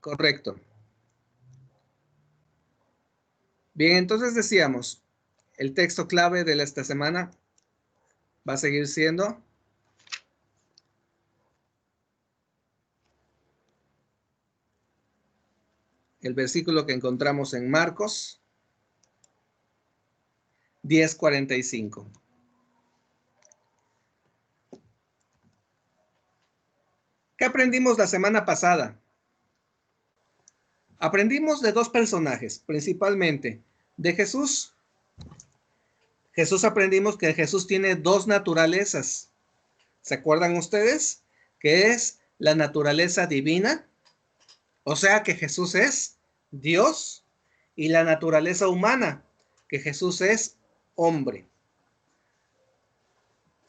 Correcto. Bien, entonces decíamos, el texto clave de esta semana va a seguir siendo el versículo que encontramos en Marcos 10:45. ¿Qué aprendimos la semana pasada? Aprendimos de dos personajes, principalmente de Jesús. Jesús aprendimos que Jesús tiene dos naturalezas. ¿Se acuerdan ustedes? Que es la naturaleza divina, o sea que Jesús es Dios, y la naturaleza humana, que Jesús es hombre.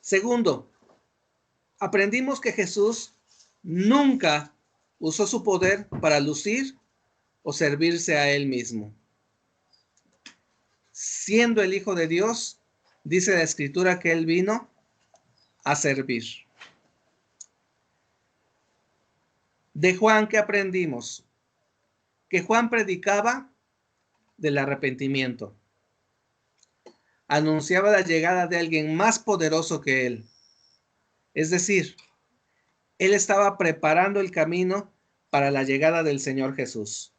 Segundo, aprendimos que Jesús nunca usó su poder para lucir o servirse a él mismo. Siendo el Hijo de Dios, dice la Escritura que él vino a servir. De Juan, ¿qué aprendimos? Que Juan predicaba del arrepentimiento. Anunciaba la llegada de alguien más poderoso que él. Es decir, él estaba preparando el camino para la llegada del Señor Jesús.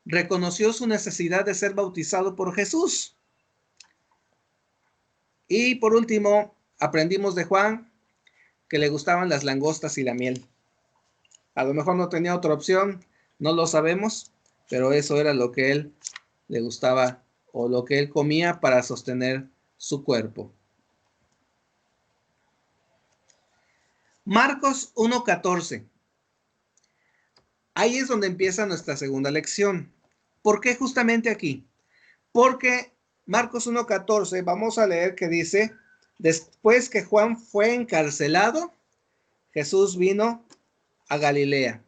Reconoció su necesidad de ser bautizado por Jesús. Y por último, aprendimos de Juan que le gustaban las langostas y la miel. A lo mejor no tenía otra opción, no lo sabemos, pero eso era lo que él le gustaba o lo que él comía para sostener su cuerpo. Marcos 1:14. Ahí es donde empieza nuestra segunda lección. ¿Por qué justamente aquí? Porque Marcos 1:14, vamos a leer que dice, después que Juan fue encarcelado, Jesús vino a Galilea.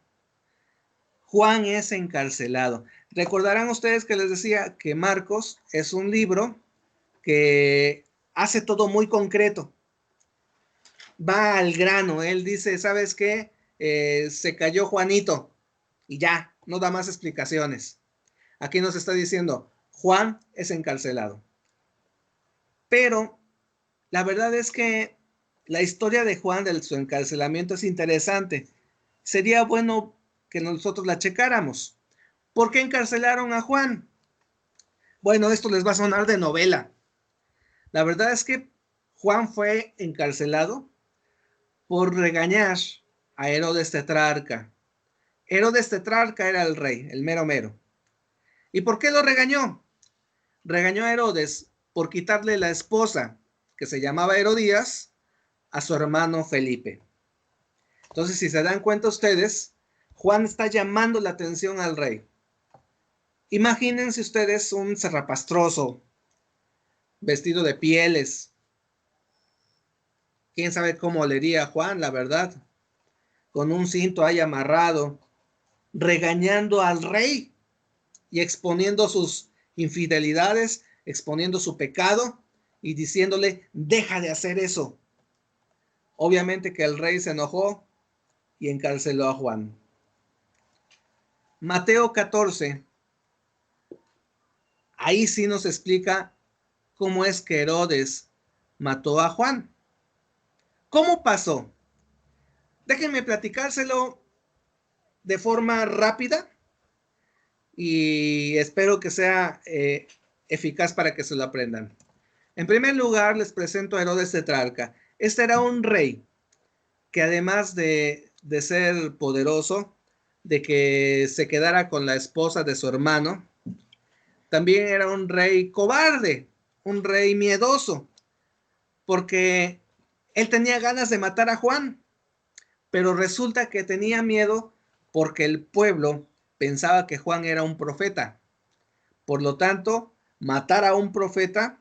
Juan es encarcelado. Recordarán ustedes que les decía que Marcos es un libro que hace todo muy concreto. Va al grano. Él dice, ¿sabes qué? Se cayó Juanito y ya, no da más explicaciones. Aquí nos está diciendo, Juan es encarcelado. Pero la verdad es que la historia de Juan, de su encarcelamiento, es interesante. Sería bueno que nosotros la checáramos. ¿Por qué encarcelaron a Juan? Bueno, esto les va a sonar de novela. La verdad es que Juan fue encarcelado por regañar a Herodes Tetrarca. Herodes Tetrarca era el rey, el mero mero. ¿Y por qué lo regañó? Regañó a Herodes por quitarle la esposa, que se llamaba Herodías, a su hermano Felipe. Entonces, si se dan cuenta ustedes, Juan está llamando la atención al rey. Imagínense ustedes un zarrapastroso, vestido de pieles. ¿Quién sabe cómo olería a Juan, la verdad? Con un cinto ahí amarrado, regañando al rey y exponiendo sus infidelidades, exponiendo su pecado y diciéndole, deja de hacer eso. Obviamente que el rey se enojó y encarceló a Juan. Mateo 14, ahí sí nos explica cómo es que Herodes mató a Juan. ¿Cómo pasó? Déjenme platicárselo de forma rápida y espero que sea eficaz para que se lo aprendan. En primer lugar, les presento a Herodes Tetrarca. Este era un rey que además de ser poderoso, de que se quedara con la esposa de su hermano, también era un rey cobarde, un rey miedoso, porque él tenía ganas de matar a Juan, pero resulta que tenía miedo porque el pueblo pensaba que Juan era un profeta. Por lo tanto, matar a un profeta,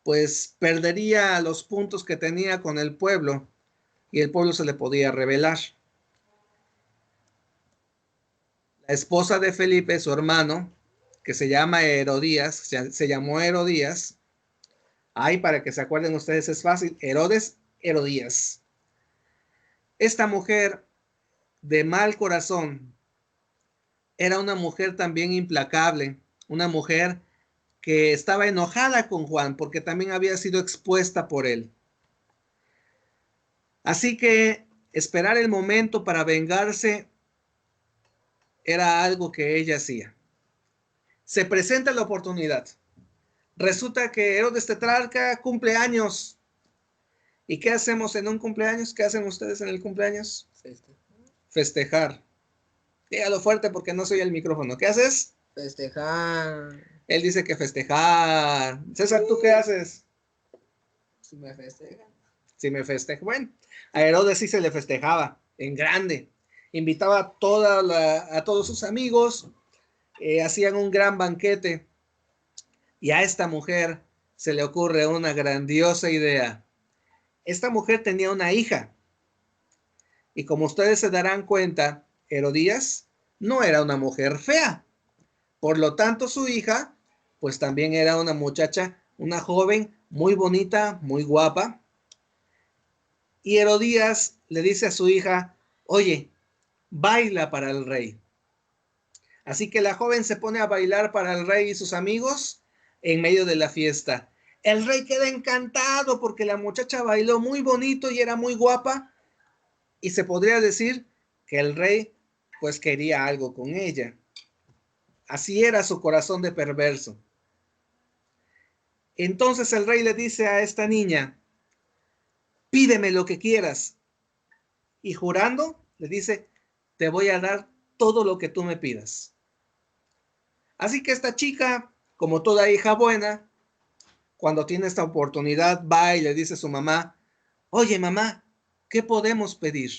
pues perdería los puntos que tenía con el pueblo y el pueblo se le podía rebelar. La esposa de Felipe, su hermano, que se llama Herodías, se llamó Herodías. Ahí para que se acuerden ustedes es fácil, Herodes, Herodías. Esta mujer de mal corazón era una mujer también implacable, una mujer que estaba enojada con Juan porque también había sido expuesta por él. Así que esperar el momento para vengarse era algo que ella hacía. Se presenta la oportunidad. Resulta que Herodes Tetrarca cumple años. ¿Y qué hacemos en un cumpleaños? ¿Qué hacen ustedes en el cumpleaños? Festejar. Dígalo fuerte porque no soy el micrófono. ¿Qué haces? Festejar. Él dice que festejar. César, ¿tú qué haces? Si me festejan. Si me festejo. Bueno, a Herodes sí se le festejaba en grande. Invitaba a todos sus amigos, hacían un gran banquete. Y a esta mujer se le ocurre una grandiosa idea. Esta mujer tenía una hija. Y como ustedes se darán cuenta, Herodías no era una mujer fea. Por lo tanto, su hija, pues también era una muchacha, una joven muy bonita, muy guapa. Y Herodías le dice a su hija, oye, baila para el rey. Así que la joven se pone a bailar para el rey y sus amigos en medio de la fiesta. El rey queda encantado porque la muchacha bailó muy bonito y era muy guapa. Y se podría decir que el rey pues quería algo con ella. Así era su corazón de perverso. Entonces el rey le dice a esta niña, pídeme lo que quieras. Y jurando, le dice, te voy a dar todo lo que tú me pidas. Así que esta chica, como toda hija buena, cuando tiene esta oportunidad, va y le dice a su mamá, oye mamá, ¿qué podemos pedir?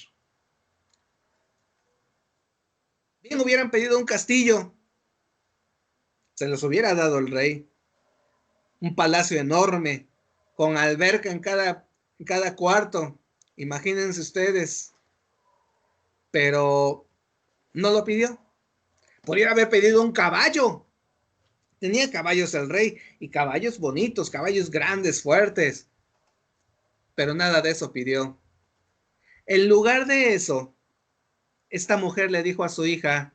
Bien hubieran pedido un castillo, se los hubiera dado el rey. Un palacio enorme, con alberca en cada cuarto. Imagínense ustedes. Pero no lo pidió. Podría haber pedido un caballo. Tenía caballos el rey y caballos bonitos, caballos grandes, fuertes. Pero nada de eso pidió. En lugar de eso, esta mujer le dijo a su hija,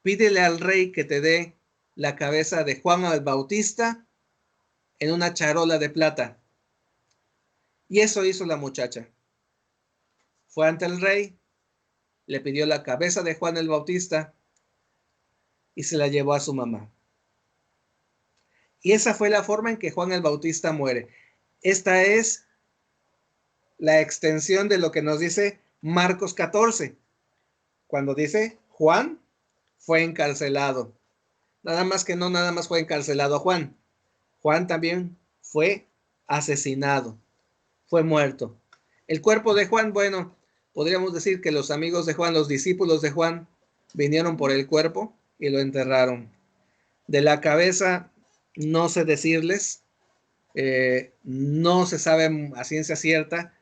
pídele al rey que te dé la cabeza de Juan el Bautista en una charola de plata. Y eso hizo la muchacha. Fue ante el rey, le pidió la cabeza de Juan el Bautista y se la llevó a su mamá. Y esa fue la forma en que Juan el Bautista muere. Esta es la extensión de lo que nos dice Marcos 14, cuando dice Juan fue encarcelado. Nada más que no nada más fue encarcelado Juan. Juan también fue asesinado, fue muerto. El cuerpo de Juan, bueno, podríamos decir que los amigos de Juan, los discípulos de Juan, vinieron por el cuerpo y lo enterraron. De la cabeza, no sé decirles, no se sabe a ciencia cierta.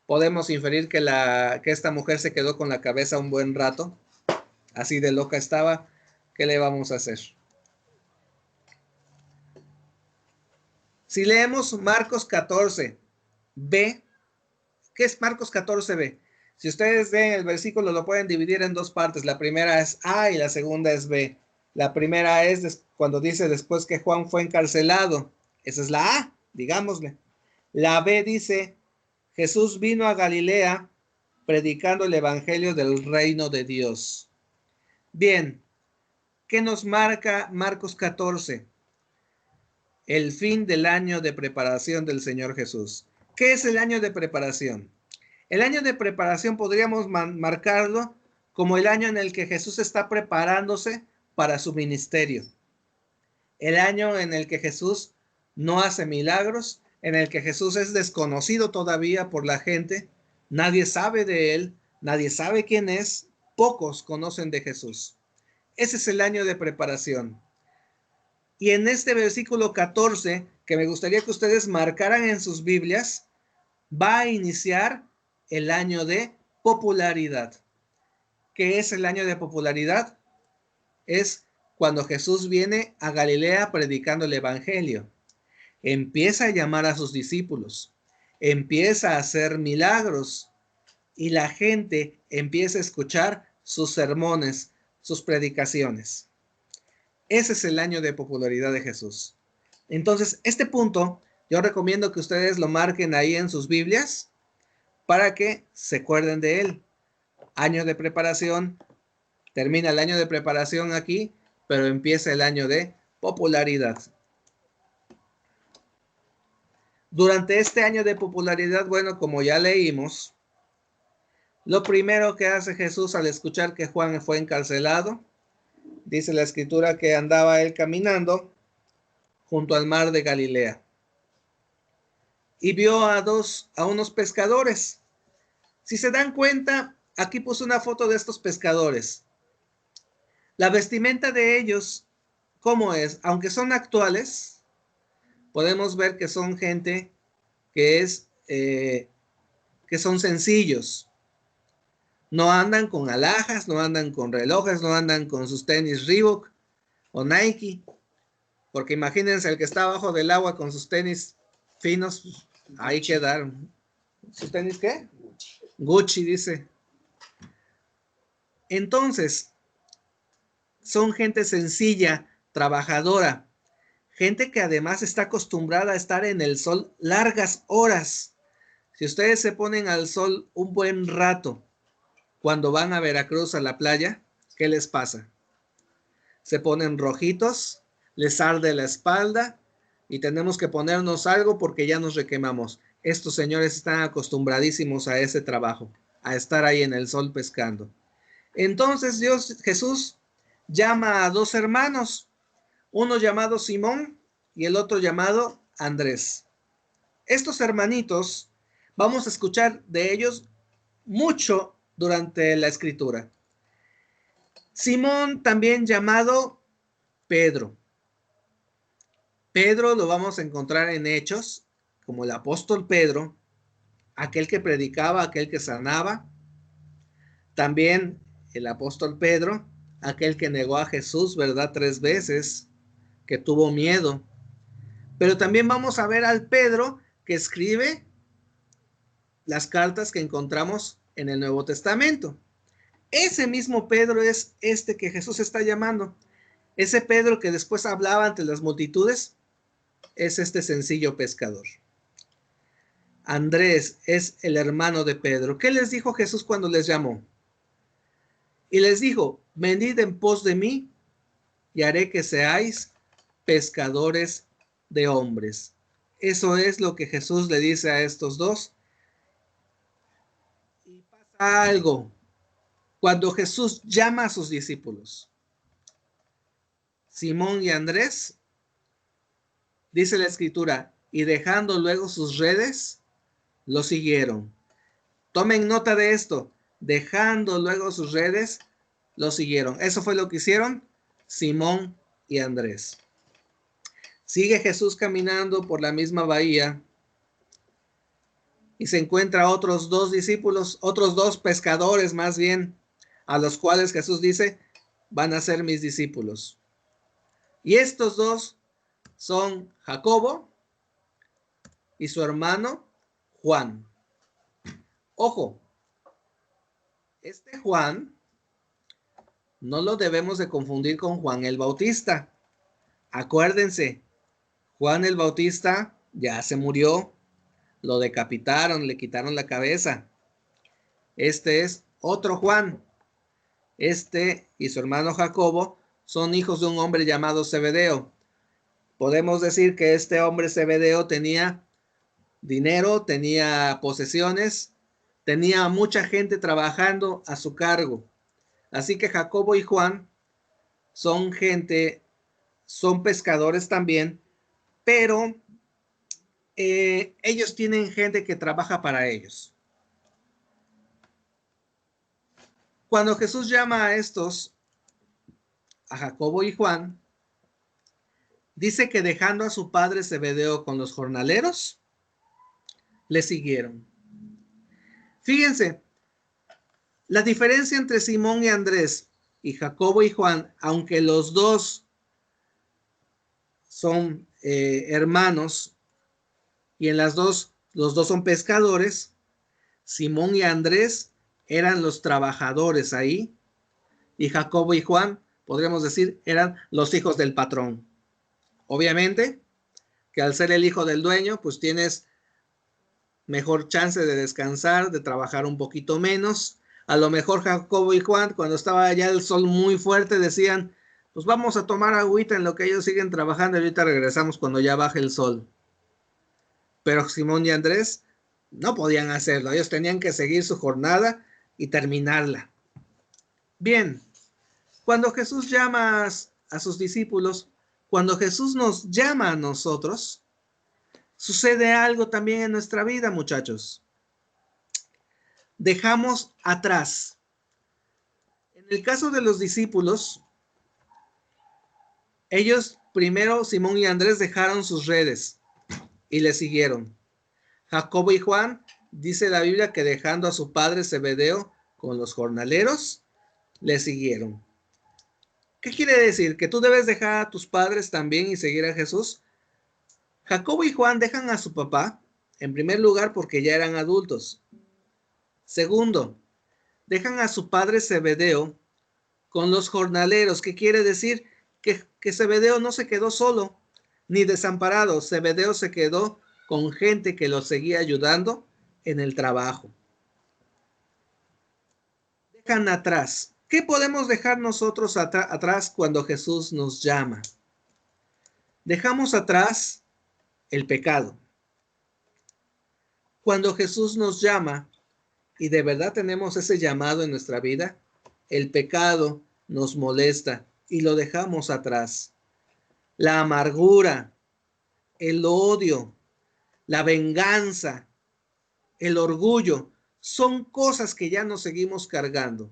Podemos inferir que esta mujer se quedó con la cabeza un buen rato, así de loca estaba. ¿Qué le vamos a hacer? Si leemos Marcos 14, B, ¿qué es Marcos 14b? Si ustedes ven el versículo, lo pueden dividir en dos partes. La primera es A y la segunda es B. La primera es cuando dice después que Juan fue encarcelado. Esa es la A, digámosle. La B dice, Jesús vino a Galilea predicando el evangelio del reino de Dios. Bien, ¿qué nos marca Marcos 14? El fin del año de preparación del Señor Jesús. ¿Qué es el año de preparación? El año de preparación podríamos marcarlo como el año en el que Jesús está preparándose para su ministerio. El año en el que Jesús no hace milagros, en el que Jesús es desconocido todavía por la gente, nadie sabe de él, nadie sabe quién es, pocos conocen de Jesús. Ese es el año de preparación. Y en este versículo 14, que me gustaría que ustedes marcaran en sus Biblias, va a iniciar el año de popularidad. ¿Qué es el año de popularidad? Es cuando Jesús viene a Galilea predicando el evangelio. Empieza a llamar a sus discípulos, empieza a hacer milagros y la gente empieza a escuchar sus sermones, sus predicaciones. Ese es el año de popularidad de Jesús. Entonces, este punto yo recomiendo que ustedes lo marquen ahí en sus Biblias para que se acuerden de él. Año de preparación, termina el año de preparación aquí, pero empieza el año de popularidad. Durante este año de popularidad, bueno, como ya leímos, lo primero que hace Jesús al escuchar que Juan fue encarcelado, dice la escritura que andaba él caminando junto al mar de Galilea y vio a unos pescadores. Si se dan cuenta, aquí puse una foto de estos pescadores. La vestimenta de ellos, ¿cómo es? Aunque son actuales, podemos ver que son gente que son sencillos. No andan con alhajas, no andan con relojes, no andan con sus tenis Reebok o Nike. Porque imagínense el que está abajo del agua con sus tenis finos, ahí quedaron. ¿Sus tenis qué? Gucci, dice. Entonces, son gente sencilla, trabajadora, gente que además está acostumbrada a estar en el sol largas horas. Si ustedes se ponen al sol un buen rato cuando van a Veracruz a la playa, ¿qué les pasa? Se ponen rojitos, les arde la espalda y tenemos que ponernos algo porque ya nos requemamos. Estos señores están acostumbradísimos a ese trabajo, a estar ahí en el sol pescando. Entonces Jesús llama a dos hermanos, uno llamado Simón y el otro llamado Andrés. Estos hermanitos, vamos a escuchar de ellos mucho durante la escritura. Simón, también llamado Pedro. Pedro lo vamos a encontrar en Hechos, como el apóstol Pedro, aquel que predicaba, aquel que sanaba. También el apóstol Pedro, aquel que negó a Jesús, ¿verdad? 3 veces, que tuvo miedo. Pero también vamos a ver al Pedro que escribe las cartas que encontramos en el Nuevo Testamento. Ese mismo Pedro es este que Jesús está llamando. Ese Pedro que después hablaba ante las multitudes es este sencillo pescador. Andrés es el hermano de Pedro. ¿Qué les dijo Jesús cuando les llamó? Y les dijo, venid en pos de mí y haré que seáis pescadores de hombres. Eso es lo que Jesús le dice a estos dos. Y pasa algo cuando Jesús llama a sus discípulos. Simón y Andrés, dice la escritura, y dejando luego sus redes, lo siguieron. Tomen nota de esto. Dejando luego sus redes, lo siguieron. Eso fue lo que hicieron Simón y Andrés. Sigue Jesús caminando por la misma bahía y se encuentra otros dos discípulos, otros dos pescadores más bien, a los cuales Jesús dice, van a ser mis discípulos. Y estos dos son Jacobo y su hermano Juan. Ojo, este Juan no lo debemos de confundir con Juan el Bautista. Acuérdense, Juan el Bautista ya se murió, lo decapitaron, le quitaron la cabeza. Este es otro Juan. Este y su hermano Jacobo son hijos de un hombre llamado Zebedeo. Podemos decir que este hombre Zebedeo tenía dinero, tenía posesiones, tenía mucha gente trabajando a su cargo. Así que Jacobo y Juan son pescadores también, pero ellos tienen gente que trabaja para ellos. Cuando Jesús llama a estos, a Jacobo y Juan, dice que dejando a su padre Zebedeo con los jornaleros, le siguieron. Fíjense, la diferencia entre Simón y Andrés y Jacobo y Juan, aunque los dos son hermanos y los dos son pescadores, Simón y Andrés eran los trabajadores ahí y Jacobo y Juan, podríamos decir, eran los hijos del patrón. Obviamente que al ser el hijo del dueño, pues tienes mejor chance de descansar, de trabajar un poquito menos. A lo mejor Jacobo y Juan, cuando estaba ya el sol muy fuerte, decían, pues vamos a tomar agüita en lo que ellos siguen trabajando y ahorita regresamos cuando ya baje el sol. Pero Simón y Andrés no podían hacerlo, ellos tenían que seguir su jornada y terminarla. Bien, cuando Jesús llama a sus discípulos, cuando Jesús nos llama a nosotros, sucede algo también en nuestra vida, muchachos. Dejamos atrás. En el caso de los discípulos, ellos primero, Simón y Andrés, dejaron sus redes y le siguieron. Jacobo y Juan, dice la Biblia que dejando a su padre Zebedeo con los jornaleros, le siguieron. ¿Qué quiere decir? ¿Que tú debes dejar a tus padres también y seguir a Jesús? Jacobo y Juan dejan a su papá, en primer lugar, porque ya eran adultos. Segundo, dejan a su padre Zebedeo con los jornaleros. ¿Qué quiere decir? Que Zebedeo no se quedó solo ni desamparado. Zebedeo se quedó con gente que lo seguía ayudando en el trabajo. Dejan atrás. ¿Qué podemos dejar nosotros atrás cuando Jesús nos llama? Dejamos atrás el pecado. Cuando Jesús nos llama y de verdad tenemos ese llamado en nuestra vida, el pecado nos molesta y lo dejamos atrás. La amargura, el odio, la venganza, el orgullo, son cosas que ya nos seguimos cargando.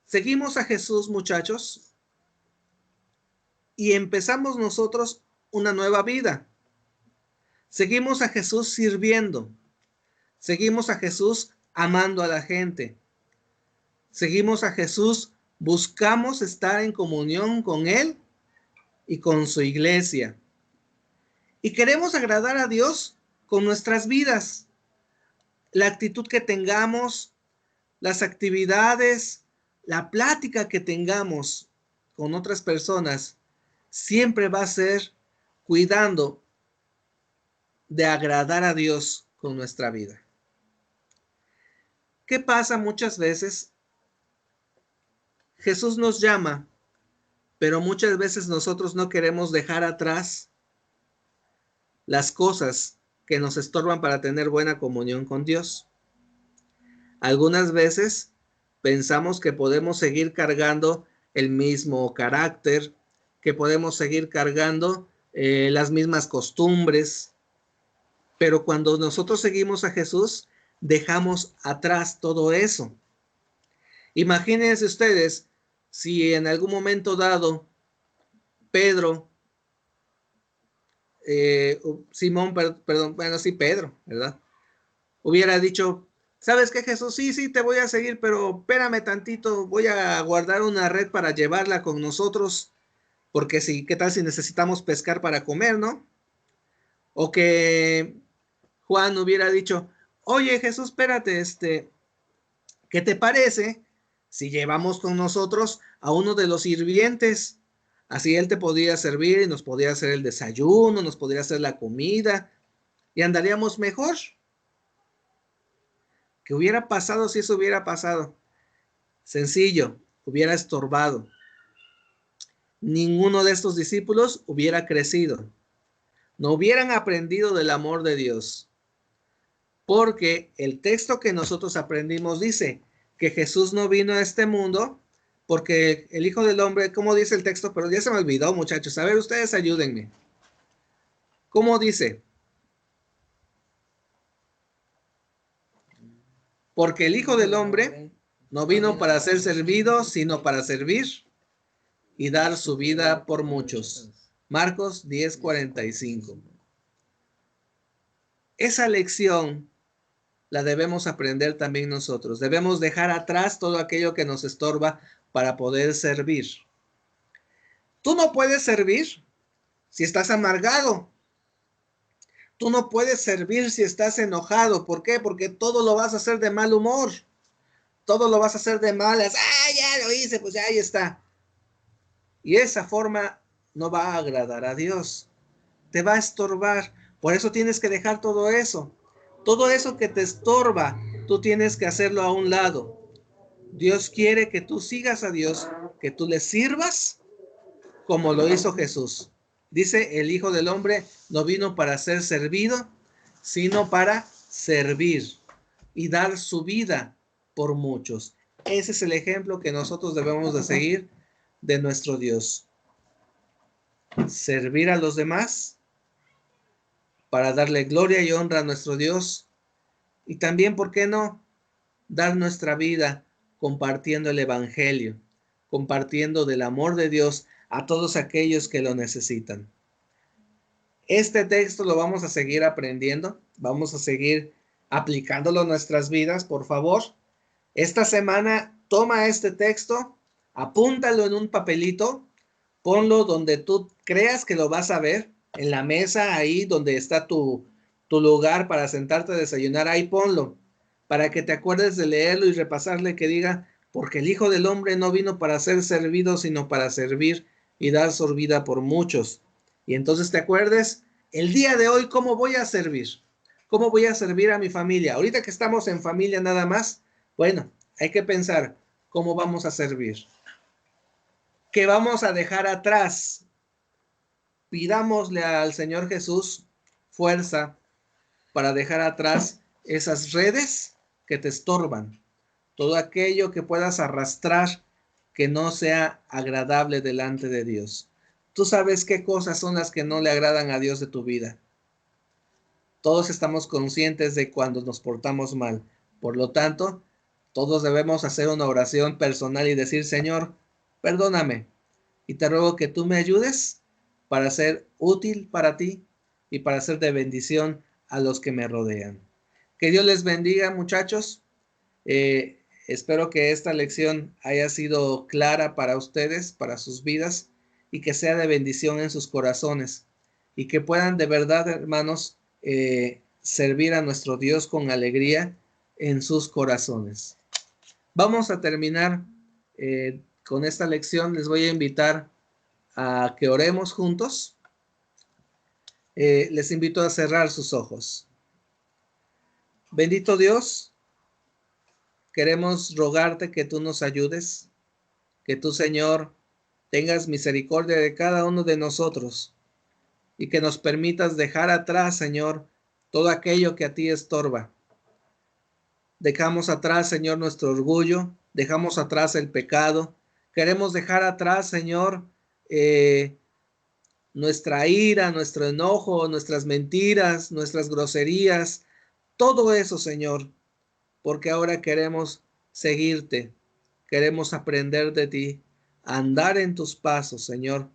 Seguimos a Jesús, muchachos, y empezamos nosotros una nueva vida. Seguimos a Jesús sirviendo. Seguimos a Jesús amando a la gente. Seguimos a Jesús, buscamos estar en comunión con Él y con su iglesia. Y queremos agradar a Dios con nuestras vidas. La actitud que tengamos, las actividades, la plática que tengamos con otras personas, siempre va a ser cuidando de agradar a Dios con nuestra vida. ¿Qué pasa muchas veces? Jesús nos llama, pero muchas veces nosotros no queremos dejar atrás las cosas que nos estorban para tener buena comunión con Dios. Algunas veces pensamos que podemos seguir cargando el mismo carácter, que podemos seguir cargando las mismas costumbres, pero cuando nosotros seguimos a Jesús, dejamos atrás todo eso. Imagínense ustedes si en algún momento dado Pedro, Simón, perdón, bueno, sí, Pedro, ¿verdad? Hubiera dicho, ¿sabes qué, Jesús? Sí, te voy a seguir, pero espérame tantito, voy a guardar una red para llevarla con nosotros, porque sí, ¿qué tal si necesitamos pescar para comer, no? O que Juan hubiera dicho, oye, Jesús, espérate, ¿qué te parece si llevamos con nosotros a uno de los sirvientes? Así él te podría servir y nos podría hacer el desayuno, nos podría hacer la comida y andaríamos mejor. ¿Qué hubiera pasado si eso hubiera pasado? Sencillo, hubiera estorbado. Ninguno de estos discípulos hubiera crecido. No hubieran aprendido del amor de Dios. Porque el texto que nosotros aprendimos dice que Jesús no vino a este mundo porque el Hijo del Hombre, ¿cómo dice el texto? Pero ya se me olvidó, muchachos. A ver, ustedes ayúdenme. ¿Cómo dice? Porque el Hijo del Hombre no vino para ser servido, sino para servir y dar su vida por muchos. Marcos 10:45. Esa lección la debemos aprender también nosotros. Debemos dejar atrás todo aquello que nos estorba para poder servir. Tú no puedes servir si estás amargado. Tú no puedes servir si estás enojado. ¿Por qué? Porque todo lo vas a hacer de mal humor. todo lo vas a hacer de malas. Ya lo hice, pues ya ahí está. Y esa forma no va a agradar a Dios. Te va a estorbar. Por eso tienes que dejar todo eso. Todo eso que te estorba, tú tienes que hacerlo a un lado. Dios quiere que tú sigas a Dios, que tú le sirvas como lo hizo Jesús. Dice, el Hijo del Hombre no vino para ser servido, sino para servir y dar su vida por muchos. Ese es el ejemplo que nosotros debemos de seguir de nuestro Dios. Servir a los demás para darle gloria y honra a nuestro Dios. Y también, ¿por qué no? Dar nuestra vida compartiendo el Evangelio, compartiendo del amor de Dios a todos aquellos que lo necesitan. Este texto lo vamos a seguir aprendiendo, vamos a seguir aplicándolo en nuestras vidas, por favor. Esta semana toma este texto, apúntalo en un papelito, ponlo donde tú creas que lo vas a ver, en la mesa, ahí donde está tu lugar para sentarte a desayunar, ahí ponlo, para que te acuerdes de leerlo y repasarle, que diga, porque el Hijo del Hombre no vino para ser servido, sino para servir y dar su vida por muchos. Y entonces te acuerdes, el día de hoy, ¿cómo voy a servir? ¿Cómo voy a servir a mi familia? Ahorita que estamos en familia nada más, bueno, hay que pensar cómo vamos a servir. ¿Qué vamos a dejar atrás? Pidámosle al Señor Jesús fuerza para dejar atrás esas redes que te estorban, todo aquello que puedas arrastrar que no sea agradable delante de Dios. Tú sabes qué cosas son las que no le agradan a Dios de tu vida. Todos estamos conscientes de cuando nos portamos mal. Por lo tanto, todos debemos hacer una oración personal y decir, Señor, perdóname y te ruego que tú me ayudes para ser útil para ti y para ser de bendición a los que me rodean. Que Dios les bendiga, muchachos. Espero que esta lección haya sido clara para ustedes, para sus vidas, y que sea de bendición en sus corazones, y que puedan de verdad, hermanos, servir a nuestro Dios con alegría en sus corazones. Vamos a terminar con esta lección. Les voy a invitar a que oremos juntos. Les invito a cerrar sus ojos. Bendito Dios, queremos rogarte que tú nos ayudes, que tú, Señor, tengas misericordia de cada uno de nosotros y que nos permitas dejar atrás, Señor, todo aquello que a ti estorba. Dejamos atrás, Señor, nuestro orgullo, dejamos atrás el pecado. Queremos dejar atrás, Señor, nuestra ira, nuestro enojo, nuestras mentiras, nuestras groserías, todo eso, Señor, porque ahora queremos seguirte, queremos aprender de ti, andar en tus pasos, Señor,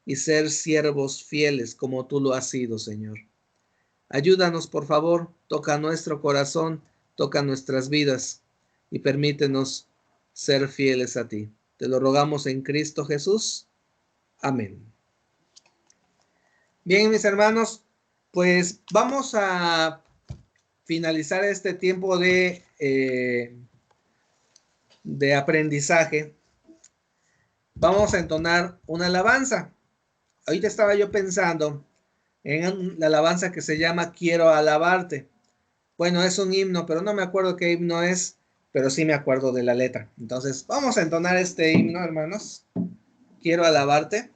y ser siervos fieles como tú lo has sido, Señor. Ayúdanos, por favor, toca nuestro corazón, toca nuestras vidas y permítenos ser fieles a ti. Te lo rogamos en Cristo Jesús. Amén. Bien, mis hermanos, pues vamos a finalizar este tiempo de aprendizaje. Vamos a entonar una alabanza. Ahorita estaba yo pensando en la alabanza que se llama Quiero alabarte. Bueno, es un himno, pero no me acuerdo qué himno es, pero sí me acuerdo de la letra. Entonces, vamos a entonar este himno, hermanos. Quiero alabarte.